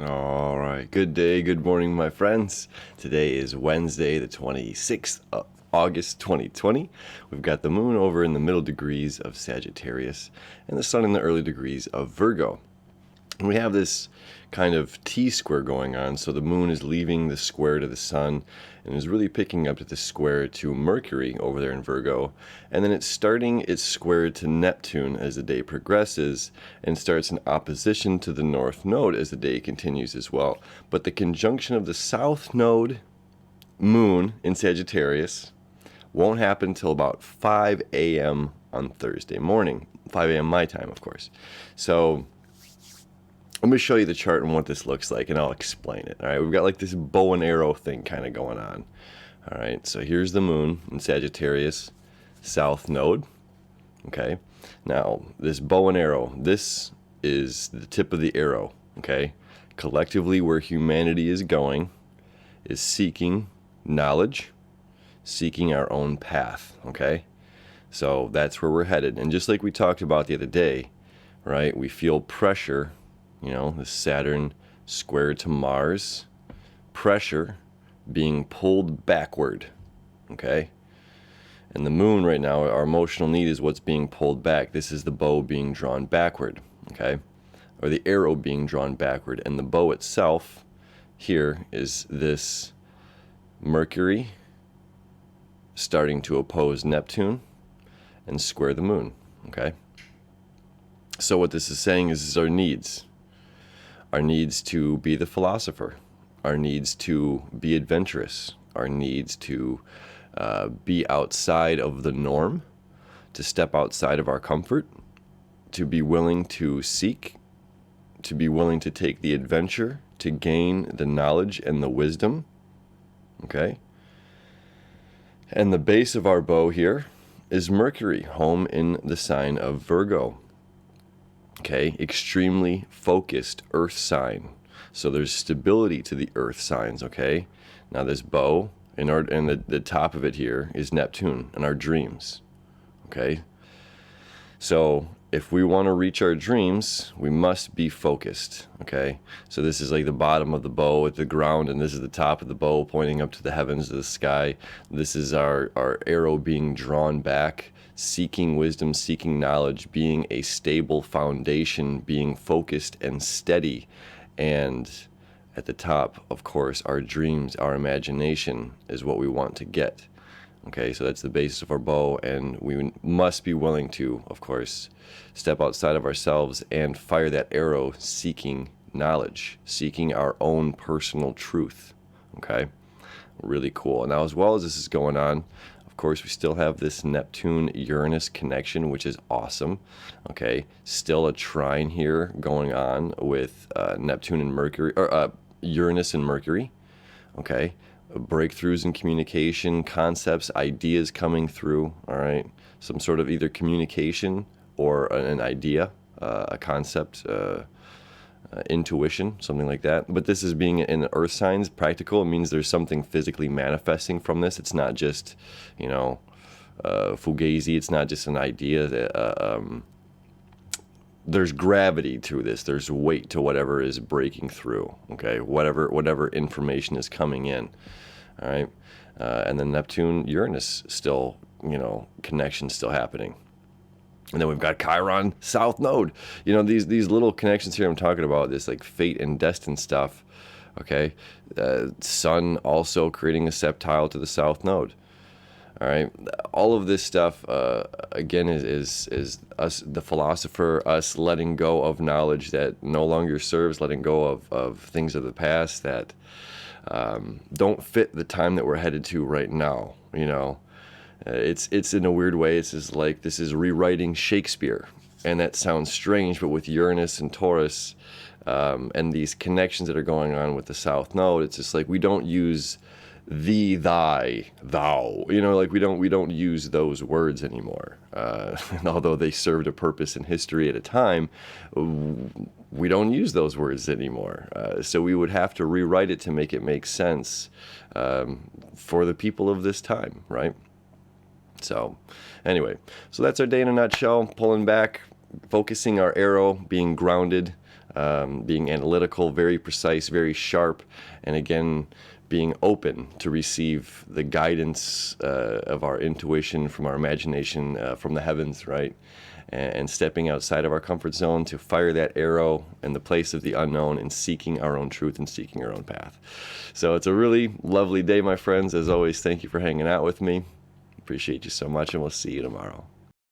All right. Good day, good morning, my friends. Today is Wednesday, the 26th of August 2020. We've got the moon over in the middle degrees of Sagittarius and the sun in the early degrees of Virgo. And we have this kind of T-square going on, so the moon is leaving the square to the sun and is really picking up to the square to Mercury over there in Virgo, and then it's starting its square to Neptune as the day progresses and starts in opposition to the North Node as the day continues as well. But the conjunction of the South Node moon in Sagittarius won't happen until about 5 a.m. on Thursday morning, 5 a.m. my time, of course. So let me show you the chart and what this looks like, and I'll explain it. All right, we've got like this bow and arrow thing kind of going on. All right, so here's the moon in Sagittarius, South Node. Okay, now this bow and arrow, this is the tip of the arrow. Okay, collectively where humanity is going is seeking knowledge, seeking our own path. Okay, so that's where we're headed. And just like we talked about the other day, right, we feel pressure. You know, the Saturn square to Mars, pressure being pulled backward, okay? And the moon right now, our emotional need is what's being pulled back. This is the bow being drawn backward, okay? Or the arrow being drawn backward. And the bow itself here is this Mercury starting to oppose Neptune and square the moon, okay? So what this is saying is our needs. Our needs to be the philosopher, our needs to be adventurous, our needs to be outside of the norm, to step outside of our comfort, to be willing to seek, to be willing to take the adventure, to gain the knowledge and the wisdom, okay? And the base of our bow here is Mercury, home in the sign of Virgo. Okay, extremely focused earth sign. So there's stability to the earth signs, okay? Now this bow, and the top of it here is Neptune and our dreams, okay? So if we want to reach our dreams, we must be focused, okay? So this is like the bottom of the bow at the ground, and this is the top of the bow pointing up to the heavens, to the sky. This is our arrow being drawn back, seeking wisdom, seeking knowledge, being a stable foundation, being focused and steady. And at the top, of course, our dreams, our imagination is what we want to get. Okay, so that's the basis of our bow, and we must be willing to, of course, step outside of ourselves and fire that arrow seeking knowledge, seeking our own personal truth. Okay, really cool. Now, as well as this is going on, of course, we still have this Neptune-Uranus connection, which is awesome. Okay, still a trine here going on with Neptune and Mercury, or Uranus and Mercury. Okay, breakthroughs in communication, concepts, ideas coming through. All right, some sort of either communication or an idea, a concept, intuition, something like that. But this is being in the earth signs, practical. It means there's something physically manifesting from this. It's not just, fugazi. It's not just an idea. There's gravity to this. There's weight to whatever is breaking through. Okay, whatever information is coming in. All right, and then Neptune, Uranus, still, connection still happening. And then we've got Chiron, South Node. These little connections here I'm talking about, this like fate and destined stuff. Okay, Sun also creating a septile to the South Node. All right, all of this stuff again is us, the philosopher, us letting go of knowledge that no longer serves, letting go of things of the past that don't fit the time that we're headed to right now. It's in a weird way, it's just like this is rewriting Shakespeare, and that sounds strange, but with Uranus and Taurus and these connections that are going on with the South Node, it's just like we don't use thee, thy, thou. Like we don't use those words anymore. And although they served a purpose in history at a time, we don't use those words anymore. So we would have to rewrite it to make it make sense for the people of this time, right? So anyway, so that's our day in a nutshell. Pulling back, focusing our arrow, being grounded, being analytical, very precise, very sharp, and again, being open to receive the guidance of our intuition, from our imagination, from the heavens, right? And stepping outside of our comfort zone to fire that arrow in the place of the unknown and seeking our own truth and seeking our own path. So it's a really lovely day, my friends. As always, thank you for hanging out with me. Appreciate you so much, and we'll see you tomorrow.